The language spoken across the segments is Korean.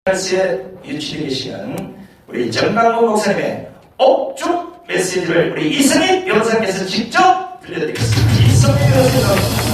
에 유치되게 시간 우리 정강훈 목사님의 옥중 메시지를 우리 이성희 변호사님께서 직접 들려드리겠습니다. 이성희 변호사님.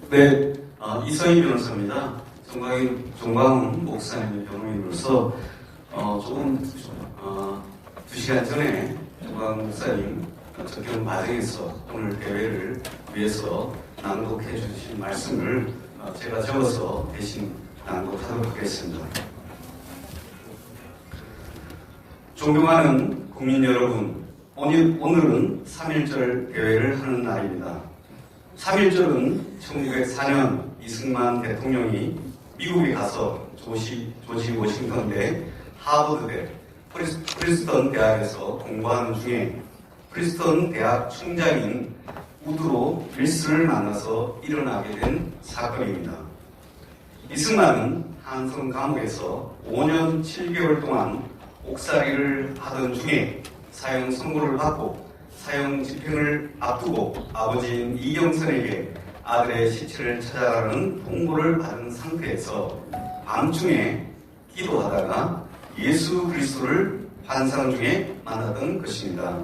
네, 이성희 변호사입니다. 정광훈 목사님의 변호인으로서 조금 2시간 전에 정광훈 목사님 접견 과정에서 오늘 대회를 위해서 낭독해 주신 말씀을 제가 적어서 대신 낭독하도록 하겠습니다. 존경하는 국민 여러분, 오늘은 3.1절 대회를 하는 날입니다. 3.1절은 1904년 이승만 대통령이 미국에 가서 조지 워싱턴대, 하버드대, 프린스턴 대학에서 공부하는 중에 프린스턴 대학 총장인 우드로 윌슨을 만나서 일어나게 된 사건입니다. 이승만은 한성 감옥에서 5년 7개월 동안 옥살이를 하던 중에 사형 선고를 받고 사형 집행을 앞두고 아버지인 이경선에게 아들의 시체를 찾아가라는 통보를 받은 상태에서 밤중에 기도하다가 예수 그리스도를 환상 중에 만났던 것입니다.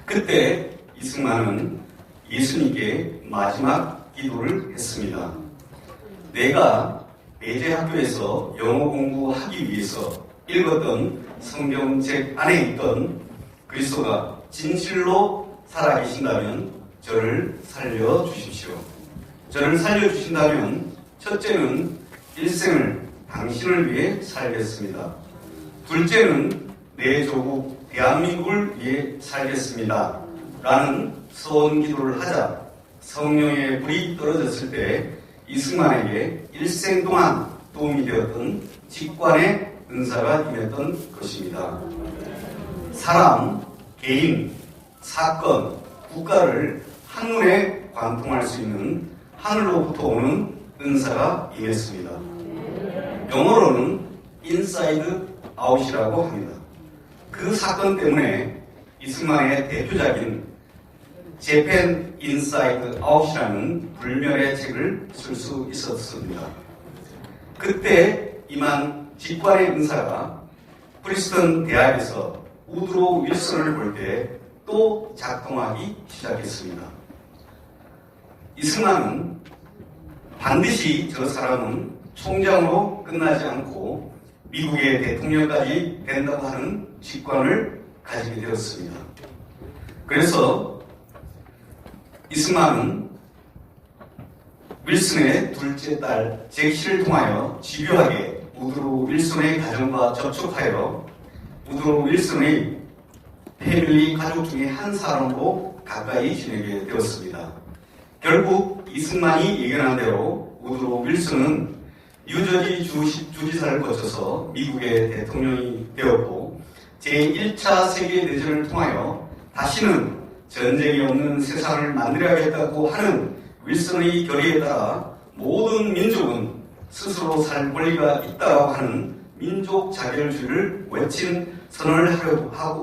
그때 이승만은 예수님께 마지막 기도를 했습니다. 내가 내재학교에서 영어 공부하기 위해서 읽었던 성경책 안에 있던 그리스도가 진실로 살아계신다면 저를 살려주십시오. 저를 살려주신다면 첫째는 일생을 당신을 위해 살겠습니다. 둘째는 내 조국 대한민국을 위해 살겠습니다. 라는 소원 기도를 하자 성령의 불이 떨어졌을 때 이승만에게 일생 동안 도움이 되었던 직관의 은사가 임했던 것입니다. 사람, 개인, 사건, 국가를 한눈에 관통할 수 있는 하늘로부터 오는 은사가 임했습니다. 영어로는 인사이드 아웃이라고 합니다. 그 사건 때문에 이승만의 대표작인 재팬 인사이드 아웃이라는 불멸의 책을 쓸 수 있었습니다. 그때 임한 직관의 은사가 프린스턴 대학에서 우드로 윌슨을 볼 때 또 작동하기 시작했습니다. 이승만은 반드시 저 사람은 총장으로 끝나지 않고 미국의 대통령까지 된다고 하는 직관을 가지게 되었습니다. 그래서 이승만은 윌슨의 둘째 딸 잭시를 통하여 집요하게 우드로 윌슨의 가정과 접촉하여 우드로 윌슨의 패밀리 가족 중에 한 사람으로 가까이 지내게 되었습니다. 결국 이승만이 예견한 대로 우드로 윌슨은 뉴저지 주지사를 거쳐서 미국의 대통령이 되었고 제1차 세계대전을 통하여 다시는 전쟁이 없는 세상을 만들어야겠다고 하는 윌슨의 결의에 따라 모든 민족은 스스로 살 권리가 있다고 하는 민족 자결주의를 외친 선언을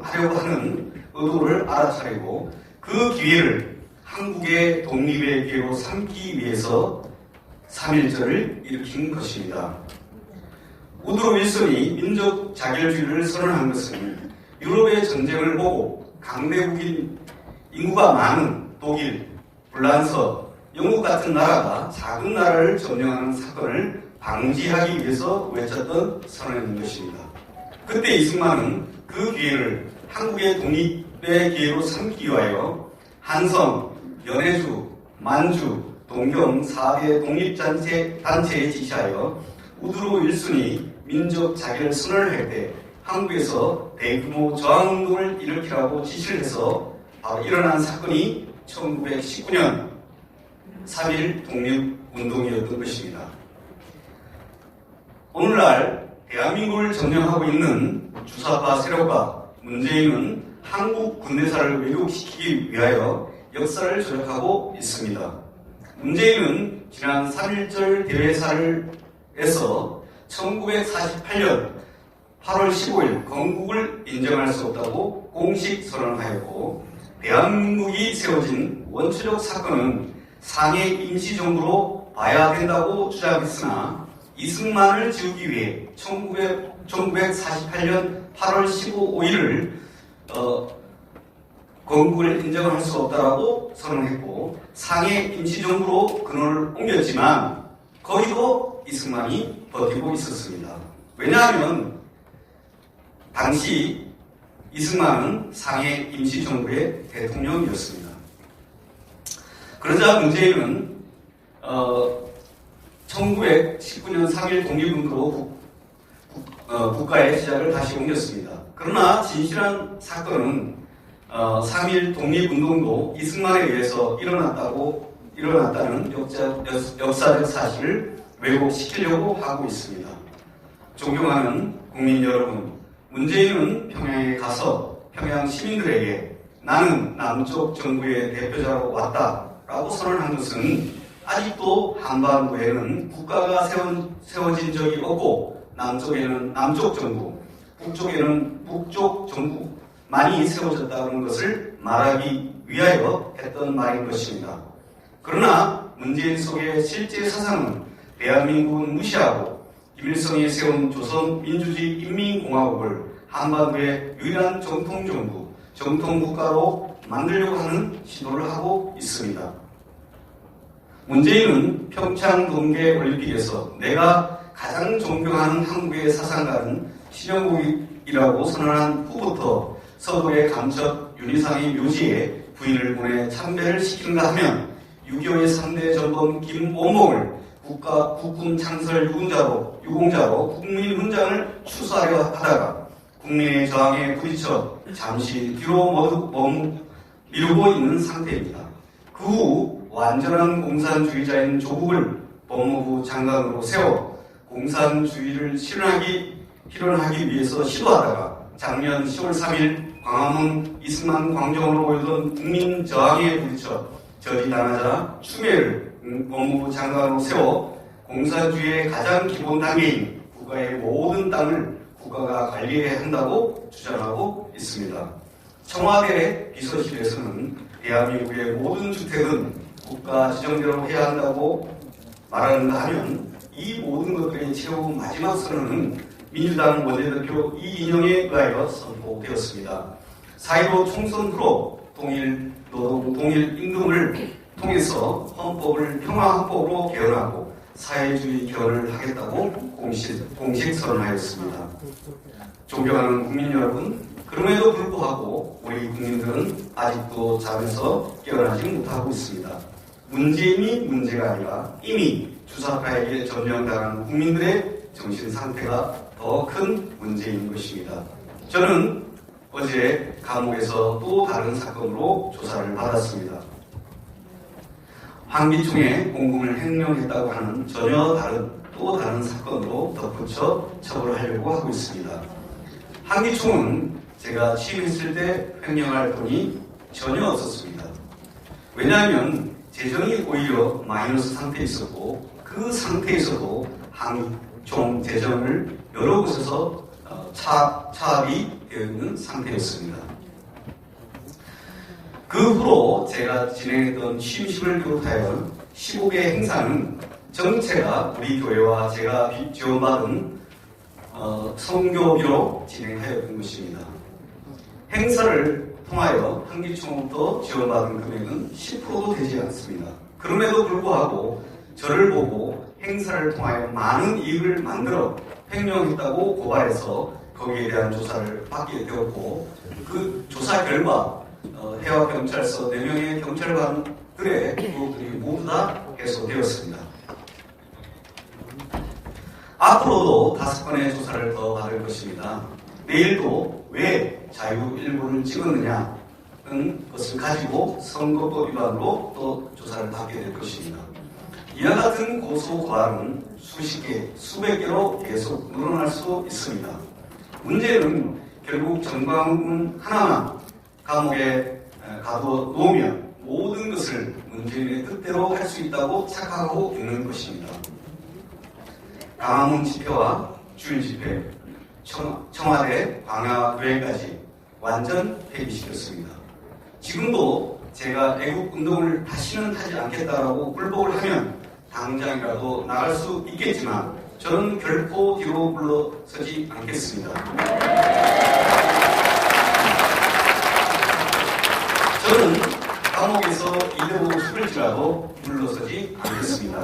하려고 하는 의도를 알아차리고 그 기회를 한국의 독립의 기회로 삼기 위해서 3.1절을 일으킨 것입니다. 우드로 윌슨이 민족 자결주의를 선언한 것은 유럽의 전쟁을 보고 강대국인 인구가 많은 독일, 불란서, 영국 같은 나라가 작은 나라를 점령하는 사건을 방지하기 위해서 외쳤던 선언인 것입니다. 그때 이승만은 그 기회를 한국의 독립의 기회로 삼기 위하여 한성, 연해주, 만주, 동경 4대 독립단체에 지시하여 우드로 윌슨이 민족 자결 선언을 할 때 한국에서 대규모 저항운동을 일으키라고 지시를 해서 바로 일어난 사건이 1919년 3.1 독립운동이었던 것입니다. 오늘날 대한민국을 점령하고 있는 주사파 세력과 문재인은 한국 군대사를 왜곡시키기 위하여 역사를 조작하고 있습니다. 문재인은 지난 3.1절 대회사를에서 1948년 8월 15일 건국을 인정할 수 없다고 공식 선언하였고, 대한민국이 세워진 원초적 사건은 상해 임시정부로 봐야 된다고 주장했으나, 이승만을 지우기 위해 1948년 8월 15일을 건국을 인정할 수 없다라고 선언했고, 상해 임시정부로 근원을 옮겼지만 거기도 이승만이 버티고 있었습니다. 왜냐하면 당시 이승만은 상해 임시정부의 대통령이었습니다. 그러자 문재인은 1919년 3.1 독립운동으로 국가의 시작을 다시 옮겼습니다. 그러나 진실한 사건은 3.1 독립운동도 이승만에 의해서 일어났다는 역사적 사실을 왜곡시키려고 하고 있습니다. 존경하는 국민 여러분, 문재인은 평양에 가서 평양 시민들에게 나는 남쪽 정부의 대표자로 왔다라고 선언한 것은 아직도 한반도에는 국가가 세워진 적이 없고, 남쪽에는 남쪽 정부, 북쪽에는 북쪽 정부만이 세워졌다는 것을 말하기 위하여 했던 말인 것입니다. 그러나 문재인 속의 실제 사상은 대한민국은 무시하고 김일성이 세운 조선민주주의 인민공화국을 한반도의 유일한 정통정부, 정통국가로 만들려고 하는 시도를 하고 있습니다. 문재인은 평창 동계올림픽에서 내가 가장 존경하는 한국의 사상가는 신영국이라고 선언한 후부터 서도의 감첩 윤희상의 묘지에 부인을 보내 참배를 시키는가 하면 6.25의 3대 전범 김원봉을 국군 창설 유공자로 국민훈장을 추수하려 하다가 국민의 저항에 부딪혀 잠시 뒤로 미루고 있는 상태입니다. 그 후 완전한 공산주의자인 조국을 법무부 장관으로 세워 공산주의를 실현하기 위해서 시도하다가 작년 10월 3일 광화문 이승만 광장으로 모이던 국민 저항에 부딪혀 저지당하자 추미애를 법무부 장관으로 세워 공산주의의 가장 기본 단계인 국가의 모든 땅을 국가가 관리해야 한다고 주장하고 있습니다. 청와대 비서실에서는 대한민국의 모든 주택은 국가 지정대로 해야 한다고 말하는가 하면, 이 모든 것들의 최후 마지막 선언은 민주당 원내대표 이인영에 의하여 선포되었습니다. 4.15 총선 후로 통일노동, 통일임금을 통해서 헌법을 평화헌법으로 개헌하고 사회주의 개헌을 하겠다고 공식 선언하였습니다. 존경하는 국민 여러분, 그럼에도 불구하고 우리 국민들은 아직도 잠에서 깨어나지 못하고 있습니다. 문재인이 문제가 아니라 이미 주사파에게 점령당한 국민들의 정신 상태가 더 큰 문제인 것입니다. 저는 어제 감옥에서 또 다른 사건으로 조사를 받았습니다. 황기총에 공금을 횡령했다고 하는 또 다른 사건으로 덧붙여 처벌을 하려고 하고 있습니다. 황기총은 제가 취임했을 때 횡령할 돈이 전혀 없었습니다. 왜냐하면 재정이 오히려 마이너스 상태에 있었고, 그 상태에서도 황기총 재정을 여러 곳에서 차압이 되어 있는 상태였습니다. 그 후로 제가 진행했던 취임식을 비롯하여 15개 행사는 정체가 우리 교회와 제가 지원받은 선교비로 진행하였던 것입니다. 행사를 통하여 황기총으로부터 지원받은 금액은 10%도 되지 않습니다. 그럼에도 불구하고 저를 보고 행사를 통하여 많은 이익을 만들어 횡령했다고 고발해서 거기에 대한 조사를 받게 되었고, 그 조사 결과 해와경찰서 4명의 경찰관들의 기록들이 모두 다 해소되었습니다. 앞으로도 5건의 조사를 더 받을 것입니다. 내일도 왜 자유일보를 찍었느냐는 것을 가지고 선거법 위반으로 또 조사를 받게 될 것입니다. 이와 같은 고소 고발은 수십 개, 수백 개로 계속 늘어날 수 있습니다. 문제는 결국 정광훈 하나만 감옥에 가둬놓으면 모든 것을 문재인의 뜻대로 할 수 있다고 착각하고 있는 것입니다. 강화문 집회와 주일 집회, 청와대 광야교회까지 완전 폐기시켰습니다. 지금도 제가 애국운동을 다시는 하지 않겠다라고 불복을 하면 당장이라도 나갈 수 있겠지만 저는 결코 뒤로 물러서지 않겠습니다. 저는 감옥에서 이대로 죽을지라도 물러서지 않겠습니다.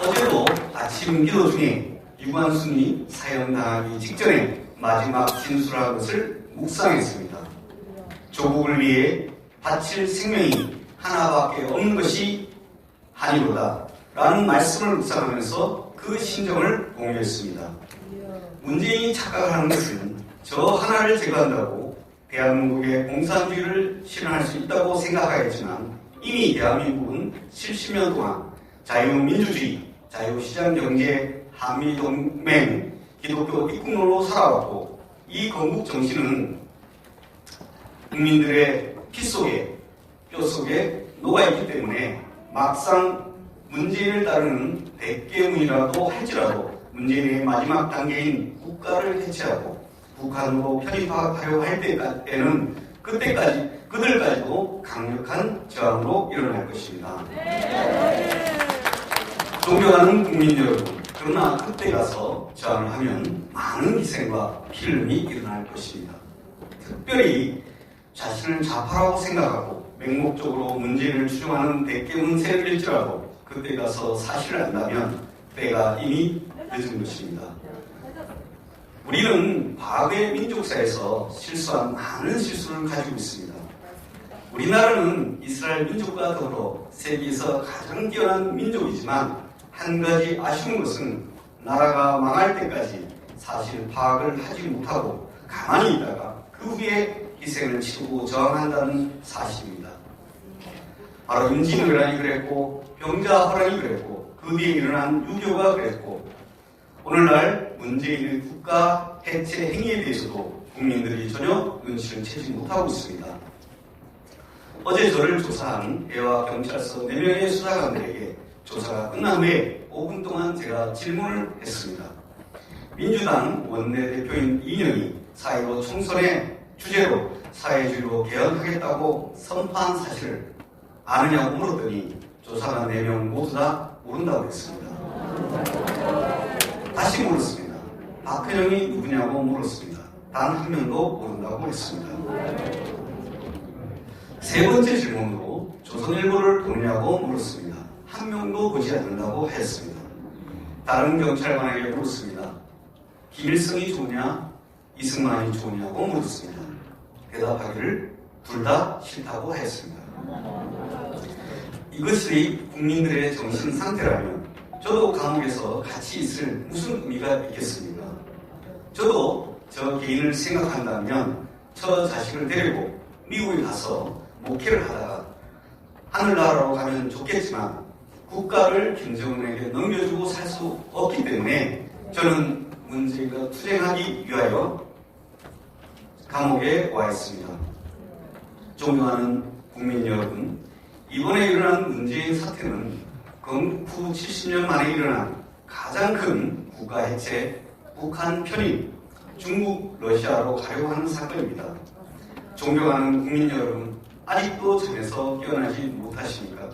어제도 아침 기도 중에 유관순이 사형당하기 직전에 마지막 진술한 것을 묵상했습니다. 조국을 위해 바칠 생명이 하나밖에 없는 것이 한이로다 라는 말씀을 묵상하면서 그 심정을 공유했습니다. 문재인이 착각하는 것은 저 하나를 제거한다고 대한민국의 공산주의를 실현할 수 있다고 생각하겠지만 이미 대한민국은 70년 동안 자유민주주의, 자유시장경제, 한미동맹, 기독교 입국론으로 살아왔고 이 건국 정신은 국민들의 피 속에, 뼈 속에 녹아있기 때문에 막상 문재인을 따르는 백개문이라도 할지라도 문재인의 마지막 단계인 국가를 해체하고 북한으로 편입하려고 할 때에는 그들까지도 강력한 저항으로 일어날 것입니다. 존경하는 국민 여러분, 그러나 그때 가서 저항을 하면 많은 희생과 피흘림이 일어날 것입니다. 특별히 자신을 좌파라고 생각하고 맹목적으로 문재인을 추종하는 백개문 세력일지라도 그때 가서 사실을 안다면 때가 이미 늦은 것입니다. 우리는 과거의 민족사에서 실수한 많은 실수를 가지고 있습니다. 우리나라는 이스라엘 민족과 더불어 세계에서 가장 뛰어난 민족이지만 한 가지 아쉬운 것은 나라가 망할 때까지 사실 파악을 하지 못하고 가만히 있다가 그 후에 희생을 치르고 저항한다는 사실입니다. 바로 임진왜란이 그랬고 병자호란이 그랬고 그 뒤에 일어난 유교가 그랬고 오늘날 문재인의 국가 해체 행위에 대해서도 국민들이 전혀 눈치를 채지 못하고 있습니다. 어제 저를 조사한 해와 경찰서 4명의 수사관들에게 조사가 끝난 후에 5분 동안 제가 질문을 했습니다. 민주당 원내대표인 이인영이 4.15 총선의 주제로 사회주의로 개헌하겠다고 선포한 사실을 아느냐고 물었더니 조사관 4명 모두 다 모른다고 했습니다. 다시 물었습니다. 박근영이 누구냐고 물었습니다. 단 한 명도 모른다고 했습니다. 세 번째 질문으로 조선일보를 보느냐고 물었습니다. 한 명도 보지 않는다고 했습니다. 다른 경찰관에게 물었습니다. 김일성이 좋으냐 이승만이 좋으냐고 물었습니다. 대답하기를 둘 다 싫다고 했습니다. 이것이 국민들의 정신 상태라면 저도 감옥에서 같이 있을 무슨 의미가 있겠습니까? 저도 저 개인을 생각한다면 저 자식을 데리고 미국에 가서 목회를 하다가 하늘나라로 가면 좋겠지만 국가를 김정은에게 넘겨주고 살 수 없기 때문에 저는 문재인과 투쟁하기 위하여 감옥에 와 있습니다. 존경하는 국민 여러분, 이번에 일어난 문재인 사태는 건국 후 70년 만에 일어난 가장 큰 국가 해체, 북한 편입, 중국, 러시아로 가려고 하는 사건입니다. 존경하는 국민 여러분, 아직도 잠에서 깨어나지 못하십니까?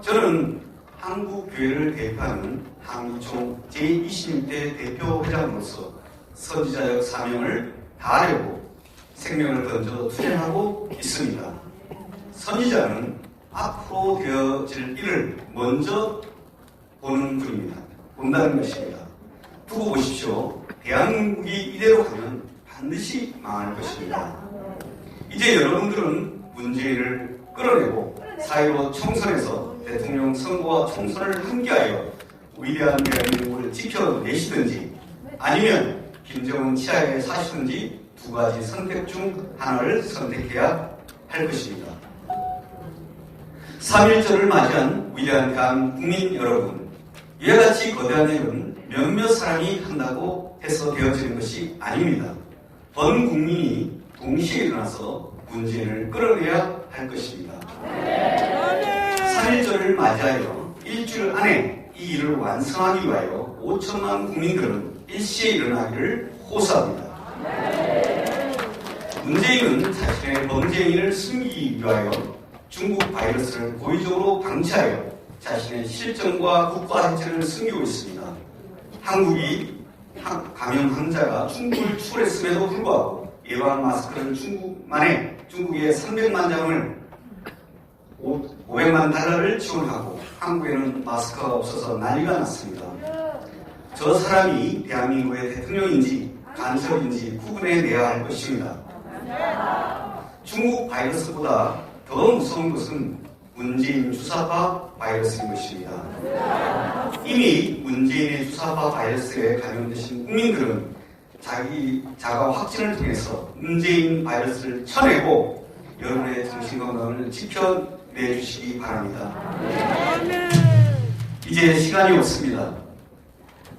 저는 한국교회를 대표하는 한미총 제26대 대표회장으로서 선지자적 사명을 다하려고 생명을 던져 투쟁하고 있습니다. 선지자는 앞으로 되어질 일을 먼저 보는 분입니다. 본다는 것입니다. 두고 보십시오. 대한민국이 이대로 가면 반드시 망할 것입니다. 이제 여러분들은 문재인을 끌어내고 4.15 총선에서 대통령 선거와 총선을 함께하여 위대한 대한민국을 지켜내시든지 아니면 김정은 치하에 사시든지 두 가지 선택 중 하나를 선택해야 할 것입니다. 3.1절을 맞이한 위대한 대한국민 여러분, 이와 같이 거대한 일은 몇몇 사람이 한다고 해서 되어지는 것이 아닙니다. 전 국민이 동시에 일어나서 문재인을 끌어내야 할 것입니다. 3.1절을 맞이하여 일주일 안에 이 일을 완성하기 위하여 5천만 국민들은 일시에 일어나기를 호소합니다. 문재인은 자신의 범죄 행위를 숨기기 위하여 중국 바이러스를 고의적으로 방치하여 자신의 실정과 국가 해체를 숨기고 있습니다. 한국이 감염 환자가 중국을 출했음에도 불구하고 예방 마스크를 중국에 300만 장을 500만 달러를 지원하고 한국에는 마스크가 없어서 난리가 났습니다. 저 사람이 대한민국의 대통령인지 간섭인지 구분해내야 할 것입니다. 중국 바이러스보다 더 무서운 것은 문재인 주사파 바이러스인 것입니다. 이미 문재인의 주사파 바이러스에 감염되신 국민들은 자가 확진을 통해서 문재인 바이러스를 쳐내고 여러분의 정신건강을 지켜내주시기 바랍니다. 이제 시간이 없습니다.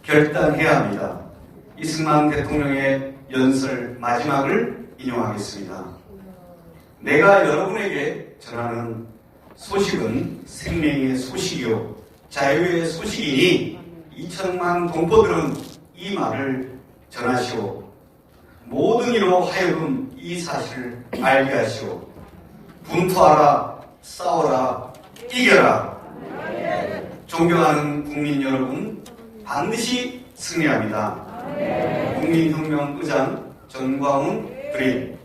결단해야 합니다. 이승만 대통령의 연설 마지막을 인용하겠습니다. 내가 여러분에게 전하는 소식은 생명의 소식이요 자유의 소식이니 2천만 동포들은 이 말을 전하시오. 모든 이로 하여금 이 사실을 알게 하시오. 분투하라, 싸워라, 이겨라. 존경하는 국민 여러분, 반드시 승리합니다. 국민혁명 의장 전광훈 드림.